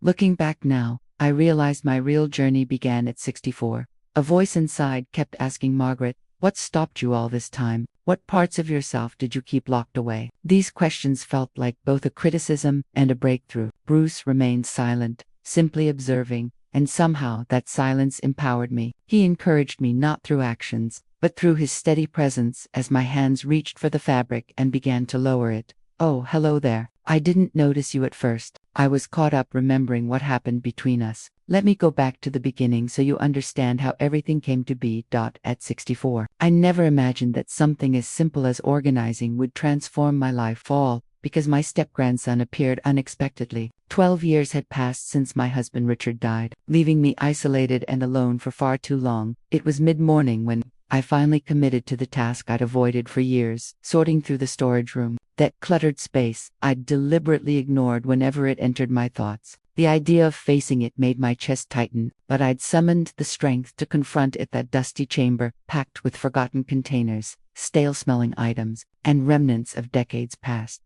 Looking back now, I realized my real journey began at 64. A voice inside kept asking Margaret, what stopped you all this time? What parts of yourself did you keep locked away? These questions felt like both a criticism and a breakthrough. Bruce remained silent, simply observing, and somehow that silence empowered me. He encouraged me not through actions, but through his steady presence as my hands reached for the fabric and began to lower it. Oh, hello there. I didn't notice you at first. I was caught up remembering what happened between us. Let me go back to the beginning so you understand how everything came to be. At 64, I never imagined that something as simple as organizing would transform my life, all because my step-grandson appeared unexpectedly. 12 years had passed since my husband Richard died, leaving me isolated and alone for far too long. It was mid-morning when I finally committed to the task I'd avoided for years, sorting through the storage room. That cluttered space I'd deliberately ignored whenever it entered my thoughts. The idea of facing it made my chest tighten, but I'd summoned the strength to confront it. That dusty chamber, packed with forgotten containers, stale-smelling items, and remnants of decades past.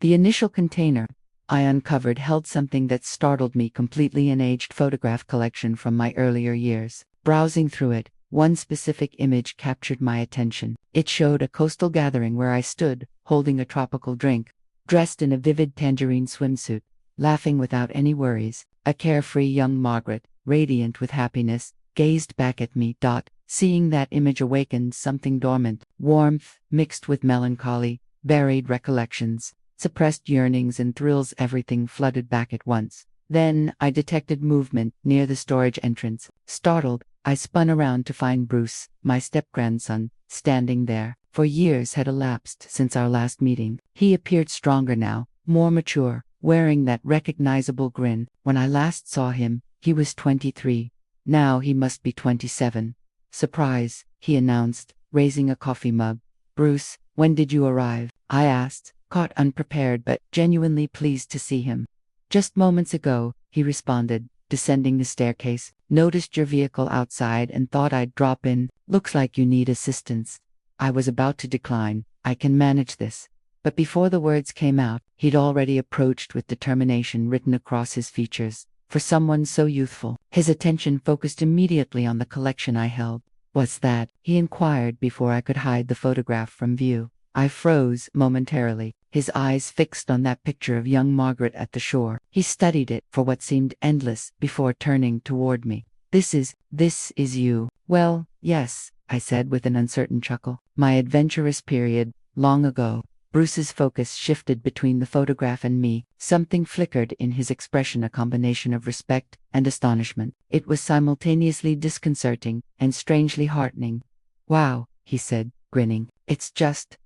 The initial container I uncovered held something that startled me completely: an aged photograph collection from my earlier years. Browsing through it, one specific image captured my attention. It showed a coastal gathering where I stood, holding a tropical drink, dressed in a vivid tangerine swimsuit, laughing without any worries. A carefree young Margaret, radiant with happiness, gazed back at me. Seeing that image awakened something dormant: warmth mixed with melancholy, buried recollections, suppressed yearnings and thrills. Everything flooded back at once. Then I detected movement near the storage entrance. Startled, I spun around to find Bruce, my step-grandson, standing there. For years had elapsed since our last meeting. He appeared stronger now, more mature, wearing that recognizable grin. When I last saw him, he was 23. Now he must be 27. Surprise, he announced, raising a coffee mug. Bruce, when did you arrive? I asked, caught unprepared but genuinely pleased to see him. Just moments ago, he responded, descending the staircase. Noticed your vehicle outside and thought I'd drop in. Looks like you need assistance. I was about to decline. I can manage this. But before the words came out, he'd already approached with determination written across his features. For someone so youthful, his attention focused immediately on the collection I held. What's that? He inquired before I could hide the photograph from view. I froze momentarily, his eyes fixed on that picture of young Margaret at the shore. He studied it for what seemed endless before turning toward me. This is you. Well, yes, I said with an uncertain chuckle. My adventurous period, long ago. Bruce's focus shifted between the photograph and me. Something flickered in his expression, a combination of respect and astonishment. It was simultaneously disconcerting and strangely heartening. Wow, he said, grinning. It's just,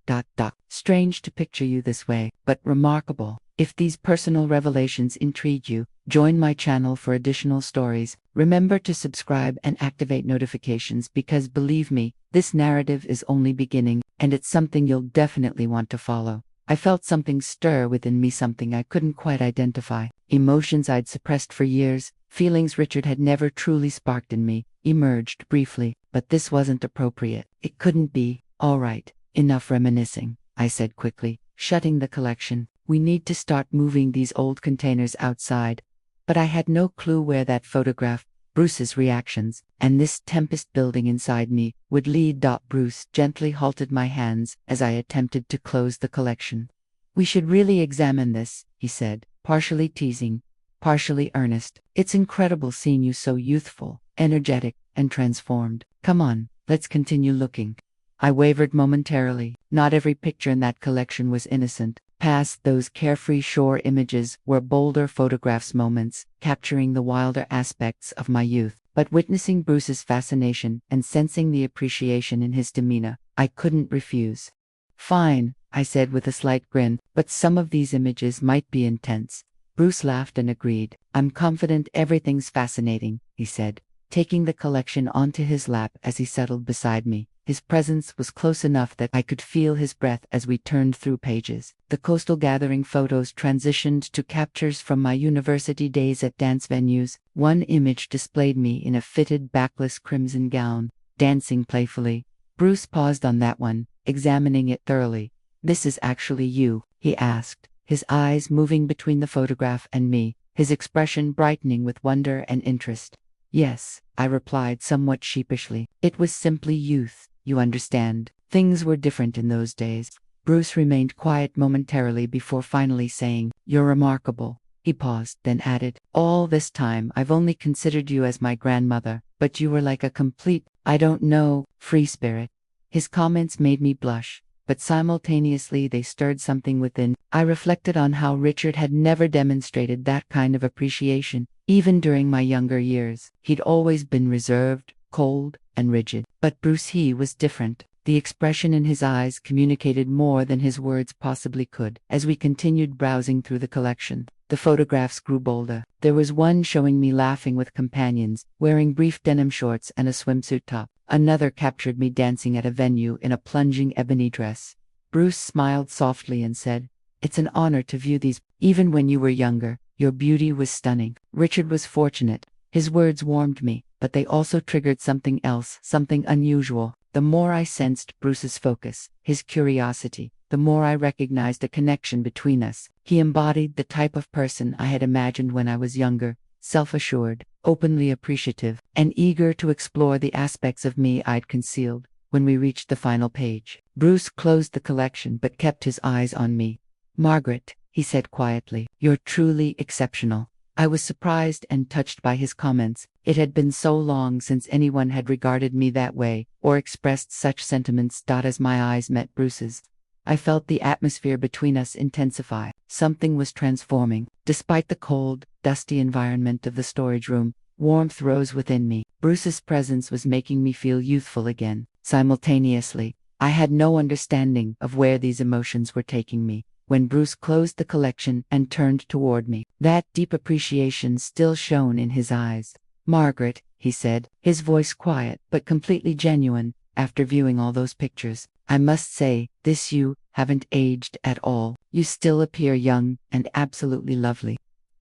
strange to picture you this way, but remarkable. If these personal revelations intrigue you, join my channel for additional stories. Remember to subscribe and activate notifications because believe me, this narrative is only beginning, and it's something you'll definitely want to follow. I felt something stir within me, something I couldn't quite identify. Emotions I'd suppressed for years, feelings Richard had never truly sparked in me, emerged briefly, but this wasn't appropriate. It couldn't be. All right, enough reminiscing, I said quickly, shutting the collection. We need to start moving these old containers outside. But I had no clue where that photograph, Bruce's reactions, and this tempest building inside me would lead. Bruce gently halted my hands as I attempted to close the collection. We should really examine this, he said, partially teasing, partially earnest. It's incredible seeing you so youthful, energetic, and transformed. Come on, let's continue looking. I wavered momentarily. Not every picture in that collection was innocent. Past those carefree shore images were bolder photographs, moments capturing the wilder aspects of my youth. But witnessing Bruce's fascination and sensing the appreciation in his demeanor, I couldn't refuse. Fine, I said with a slight grin, but some of these images might be intense. Bruce laughed and agreed. I'm confident everything's fascinating, he said, taking the collection onto his lap as he settled beside me. His presence was close enough that I could feel his breath as we turned through pages. The coastal gathering photos transitioned to captures from my university days at dance venues. One image displayed me in a fitted backless crimson gown, dancing playfully. Bruce paused on that one, examining it thoroughly. This is actually you, he asked, his eyes moving between the photograph and me. his expression brightening with wonder and interest. Yes, I replied somewhat sheepishly. It was simply youth, you understand. Things were different in those days. Bruce remained quiet momentarily before finally saying, "You're remarkable." He paused, then added, "All this time I've only considered you as my grandmother, but you were like a complete, I don't know, free spirit." His comments made me blush, but simultaneously they stirred something within. I reflected on how Richard had never demonstrated that kind of appreciation, even during my younger years. He'd always been reserved, cold, and rigid. But Bruce, he was different. The expression in his eyes communicated more than his words possibly could. As we continued browsing through the collection, the photographs grew bolder. There was one showing me laughing with companions, wearing brief denim shorts and a swimsuit top. Another captured me dancing at a venue in a plunging ebony dress. Bruce smiled softly and said, "It's an honor to view these. Even when you were younger, your beauty was stunning." Richard was fortunate. His words warmed me, but they also triggered something else, something unusual. The more I sensed Bruce's focus, his curiosity, the more I recognized a connection between us. He embodied the type of person I had imagined when I was younger, self-assured, openly appreciative, and eager to explore the aspects of me I'd concealed. When we reached the final page, Bruce closed the collection but kept his eyes on me. "Margaret," he said quietly, "you're truly exceptional." I was surprised and touched by his comments. It had been so long since anyone had regarded me that way, or expressed such sentiments. As my eyes met Bruce's, I felt the atmosphere between us intensify. Something was transforming. Despite the cold, dusty environment of the storage room, warmth rose within me. Bruce's presence was making me feel youthful again. Simultaneously, I had no understanding of where these emotions were taking me. When Bruce closed the collection and turned toward me, that deep appreciation still shone in his eyes. "Margaret," he said, his voice quiet but completely genuine, "after viewing all those pictures, I must say, you haven't aged at all. You still appear young and absolutely lovely."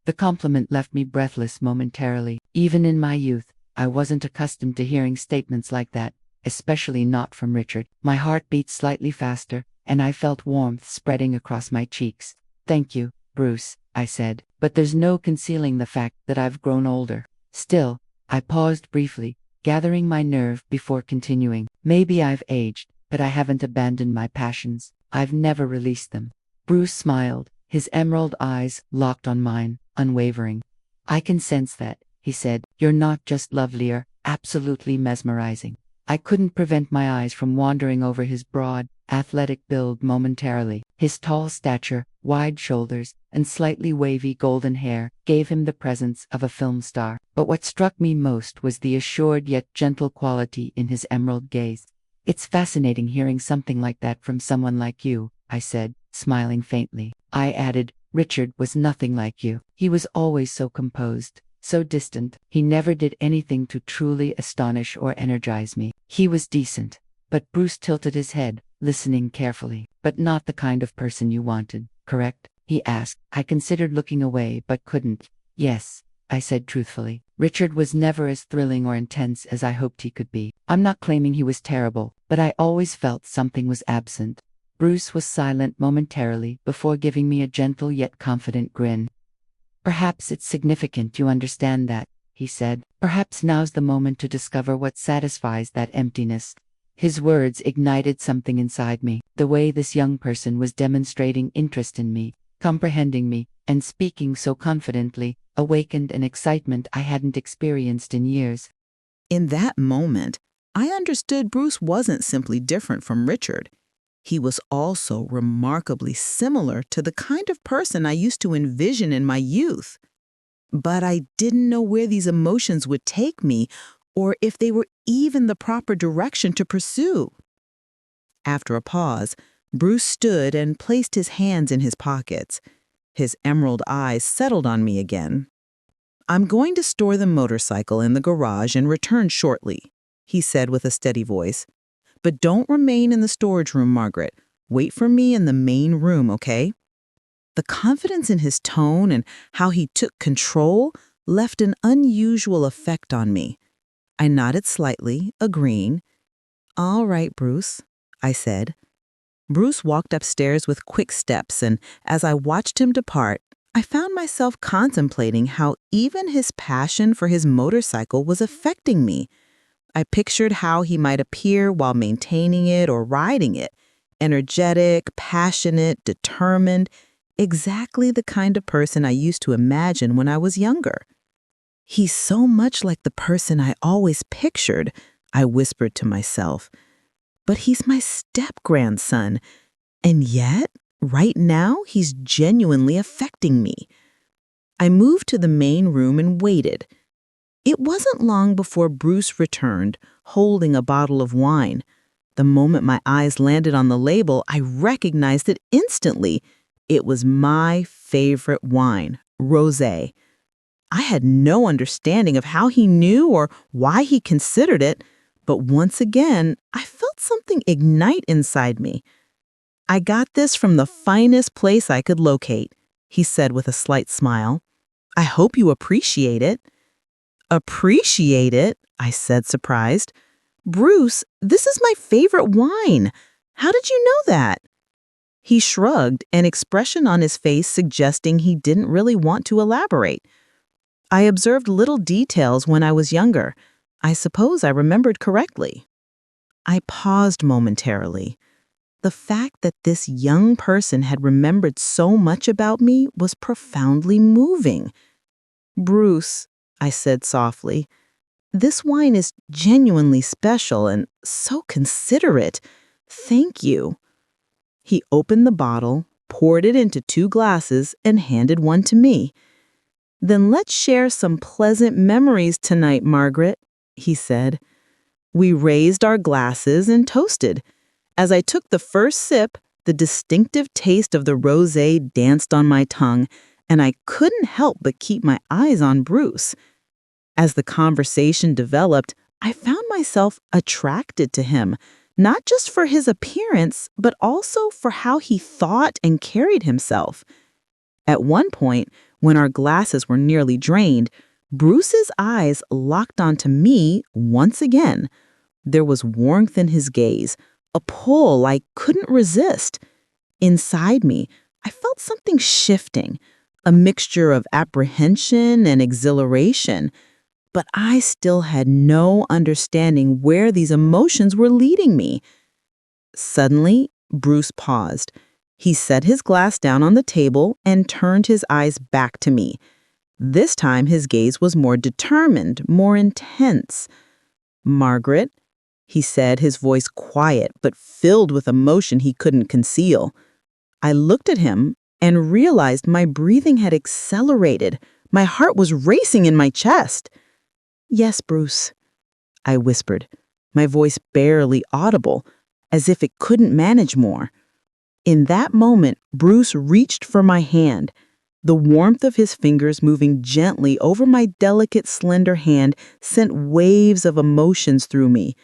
The compliment left me breathless momentarily. Even in my youth, I wasn't accustomed to hearing statements like that, especially not from Richard. My heart beat slightly faster, and I felt warmth spreading across my cheeks. "Thank you, Bruce," I said, "but there's no concealing the fact that I've grown older." Still, I paused briefly, gathering my nerve before continuing. "Maybe I've aged, but I haven't abandoned my passions. I've never released them." Bruce smiled, his emerald eyes locked on mine, unwavering. "I can sense that," he said. "You're not just lovely, you're absolutely mesmerizing." I couldn't prevent my eyes from wandering over his broad, athletic build momentarily. His tall stature, wide shoulders, and slightly wavy golden hair gave him the presence of a film star. But what struck me most was the assured yet gentle quality in his emerald gaze. "It's fascinating hearing something like that from someone like you," I said, smiling faintly. I added, "Richard was nothing like you. He was always so composed, so distant. He never did anything to truly astonish or energize me. He was decent." But Bruce tilted his head, listening carefully. "But not the kind of person you wanted, correct?" he asked. I considered looking away but couldn't. "Yes," I said truthfully. "Richard was never as thrilling or intense as I hoped he could be. I'm not claiming he was terrible, but I always felt something was absent." Bruce was silent momentarily before giving me a gentle yet confident grin. "Perhaps it's significant you understand that," he said. "Perhaps now's the moment to discover what satisfies that emptiness." His words ignited something inside me. The way this young person was demonstrating interest in me, comprehending me, and speaking so confidently, awakened an excitement I hadn't experienced in years. In that moment, I understood Bruce wasn't simply different from Richard. He was also remarkably similar to the kind of person I used to envision in my youth. But I didn't know where these emotions would take me, or if they were even the proper direction to pursue. After a pause, Bruce stood and placed his hands in his pockets. His emerald eyes settled on me again. "I'm going to store the motorcycle in the garage and return shortly," he said with a steady voice. "But don't remain in the storage room, Margaret. Wait for me in the main room, okay?" The confidence in his tone and how he took control left an unusual effect on me. I nodded slightly, agreeing. "All right, Bruce," I said. Bruce walked upstairs with quick steps, and as I watched him depart, I found myself contemplating how even his passion for his motorcycle was affecting me. I pictured how he might appear while maintaining it or riding it. Energetic, passionate, determined, exactly the kind of person I used to imagine when I was younger. He's so much like the person I always pictured, I whispered to myself. But he's my step-grandson, and yet, right now, he's genuinely affecting me. I moved to the main room and waited. It wasn't long before Bruce returned, holding a bottle of wine. The moment my eyes landed on the label, I recognized it instantly. It was my favorite wine, rosé. I had no understanding of how he knew or why he considered it, but once again, I felt something ignite inside me. "I got this from the finest place I could locate," he said with a slight smile. "I hope you appreciate it." "Appreciate it?" I said, surprised. "Bruce, this is my favorite wine. How did you know that?" He shrugged, an expression on his face suggesting he didn't really want to elaborate. "I observed little details when I was younger. I suppose I remembered correctly." I paused momentarily. The fact that this young person had remembered so much about me was profoundly moving. "Bruce," I said softly, "this wine is genuinely special and so considerate. Thank you." He opened the bottle, poured it into 2 glasses, and handed one to me. "Then let's share some pleasant memories tonight, Margaret," he said. We raised our glasses and toasted. As I took the first sip, the distinctive taste of the rosé danced on my tongue, and I couldn't help but keep my eyes on Bruce. As the conversation developed, I found myself attracted to him, not just for his appearance, but also for how he thought and carried himself. At one point, when our glasses were nearly drained, Bruce's eyes locked onto me once again. There was warmth in his gaze, a pull I couldn't resist. Inside me, I felt something shifting, a mixture of apprehension and exhilaration, but I still had no understanding where these emotions were leading me. Suddenly, Bruce paused. He set his glass down on the table and turned his eyes back to me. This time his gaze was more determined, more intense. "Margaret," he said, his voice quiet but filled with emotion he couldn't conceal. I looked at him and realized my breathing had accelerated. My heart was racing in my chest. "Yes, Bruce," I whispered, my voice barely audible, as if it couldn't manage more. In that moment, Bruce reached for my hand. The warmth of his fingers moving gently over my delicate, slender hand sent waves of emotions through me.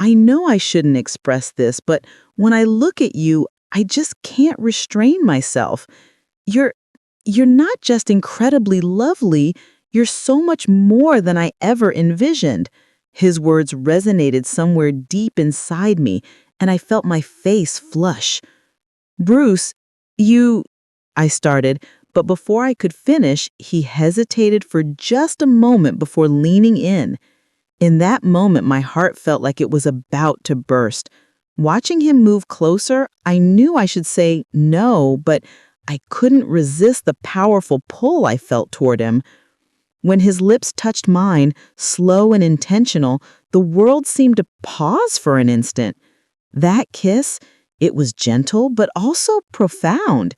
"I know I shouldn't express this, but when I look at you, I just can't restrain myself. You're not just incredibly lovely, you're so much more than I ever envisioned." His words resonated somewhere deep inside me, and I felt my face flush. "Bruce, I started, but before I could finish, he hesitated for just a moment before leaning in. In that moment, my heart felt like it was about to burst. Watching him move closer, I knew I should say no, but I couldn't resist the powerful pull I felt toward him. When his lips touched mine, slow and intentional, the world seemed to pause for an instant. That kiss, it was gentle, but also profound.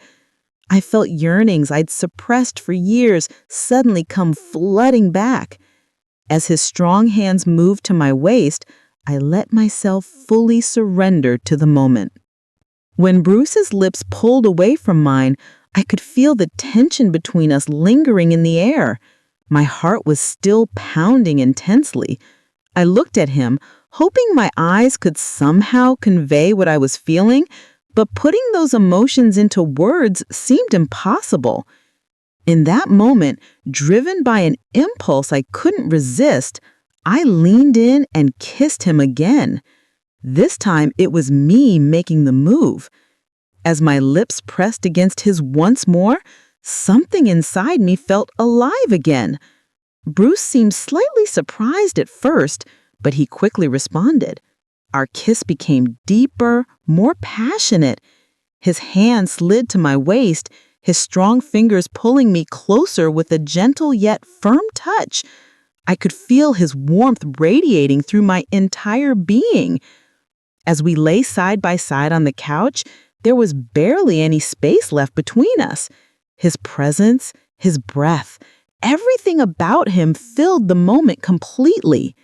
I felt yearnings I'd suppressed for years suddenly come flooding back. As his strong hands moved to my waist, I let myself fully surrender to the moment. When Bruce's lips pulled away from mine, I could feel the tension between us lingering in the air. My heart was still pounding intensely. I looked at him, hoping my eyes could somehow convey what I was feeling, but putting those emotions into words seemed impossible. In that moment, driven by an impulse I couldn't resist, I leaned in and kissed him again. This time, it was me making the move. As my lips pressed against his once more, something inside me felt alive again. Bruce seemed slightly surprised at first, but he quickly responded. Our kiss became deeper, more passionate. His hand slid to my waist, his strong fingers pulling me closer with a gentle yet firm touch. I could feel his warmth radiating through my entire being. As we lay side by side on the couch, there was barely any space left between us. His presence, his breath, everything about him filled the moment completely.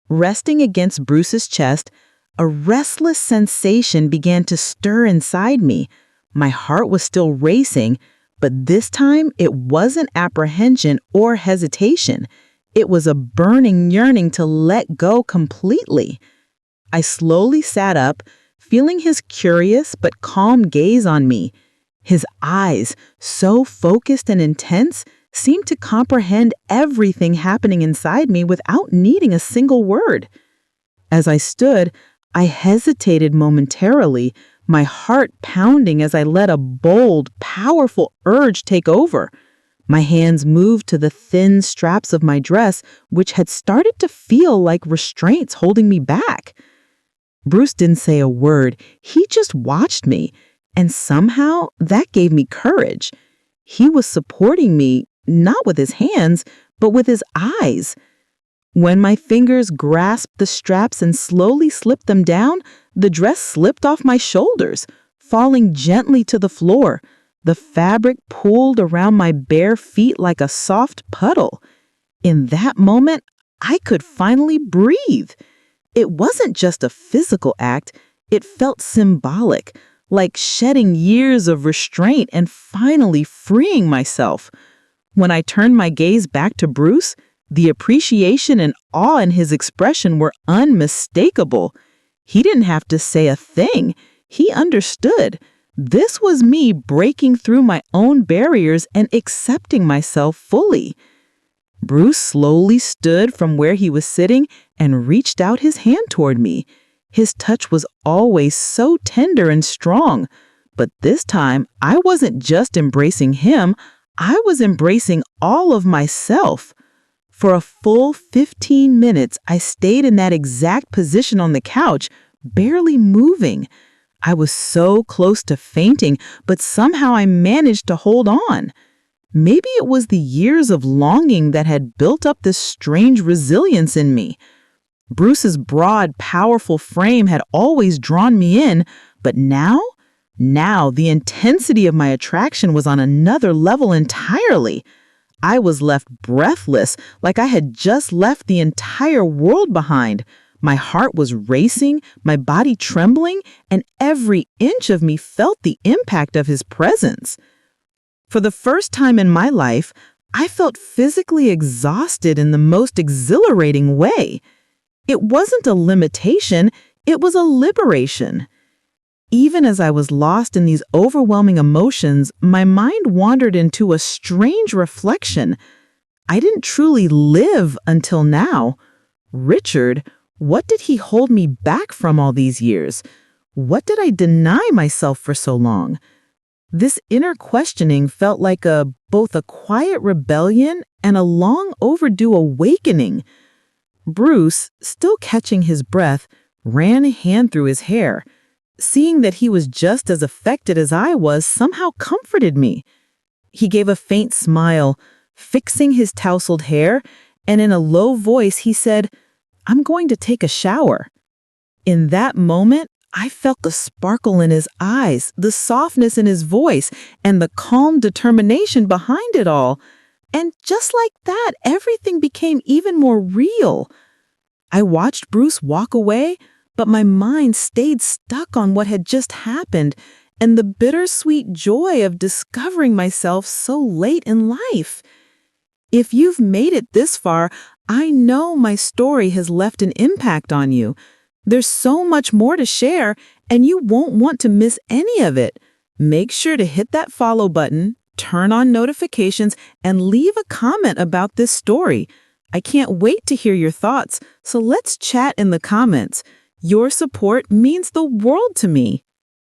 Resting against Bruce's chest, a restless sensation began to stir inside me. My heart was still racing, but this time it wasn't apprehension or hesitation. It was a burning yearning to let go completely. I slowly sat up, feeling his curious but calm gaze on me. His eyes, so focused and intense, seemed to comprehend everything happening inside me without needing a single word. As I stood, I hesitated momentarily, my heart pounding as I let a bold, powerful urge take over. My hands moved to the thin straps of my dress, which had started to feel like restraints holding me back. Bruce didn't say a word. He just watched me, and somehow that gave me courage. He was supporting me, not with his hands, but with his eyes. When my fingers grasped the straps and slowly slipped them down, the dress slipped off my shoulders, falling gently to the floor. The fabric pulled around my bare feet like a soft puddle. In that moment, I could finally breathe. It wasn't just a physical act, it felt symbolic, like shedding years of restraint and finally freeing myself. When I turned my gaze back to Bruce, the appreciation and awe in his expression were unmistakable. He didn't have to say a thing. He understood. This was me breaking through my own barriers and accepting myself fully. Bruce slowly stood from where he was sitting and reached out his hand toward me. His touch was always so tender and strong, but this time I wasn't just embracing him, I was embracing all of myself. For a full 15 minutes, I stayed in that exact position on the couch, barely moving. I was so close to fainting, but somehow I managed to hold on. Maybe it was the years of longing that had built up this strange resilience in me. Bruce's broad, powerful frame had always drawn me in, but now the intensity of my attraction was on another level entirely. I was left breathless, like I had just left the entire world behind. My heart was racing, my body trembling, and every inch of me felt the impact of his presence. For the first time in my life, I felt physically exhausted in the most exhilarating way. It wasn't a limitation, it was a liberation. Even as I was lost in these overwhelming emotions, my mind wandered into a strange reflection. I didn't truly live until now. Richard, what did he hold me back from all these years? What did I deny myself for so long? This inner questioning felt like both a quiet rebellion and a long overdue awakening. Bruce, still catching his breath, ran a hand through his hair. Seeing that he was just as affected as I was somehow comforted me. He gave a faint smile, fixing his tousled hair, and in a low voice he said, "I'm going to take a shower." In that moment, I felt the sparkle in his eyes, the softness in his voice, and the calm determination behind it all. And just like that, everything became even more real. I watched Bruce walk away, but my mind stayed stuck on what had just happened and the bittersweet joy of discovering myself so late in life. If you've made it this far, I know my story has left an impact on you. There's so much more to share, and you won't want to miss any of it. Make sure to hit that follow button, turn on notifications, and leave a comment about this story. I can't wait to hear your thoughts, so let's chat in the comments. Your support means the world to me.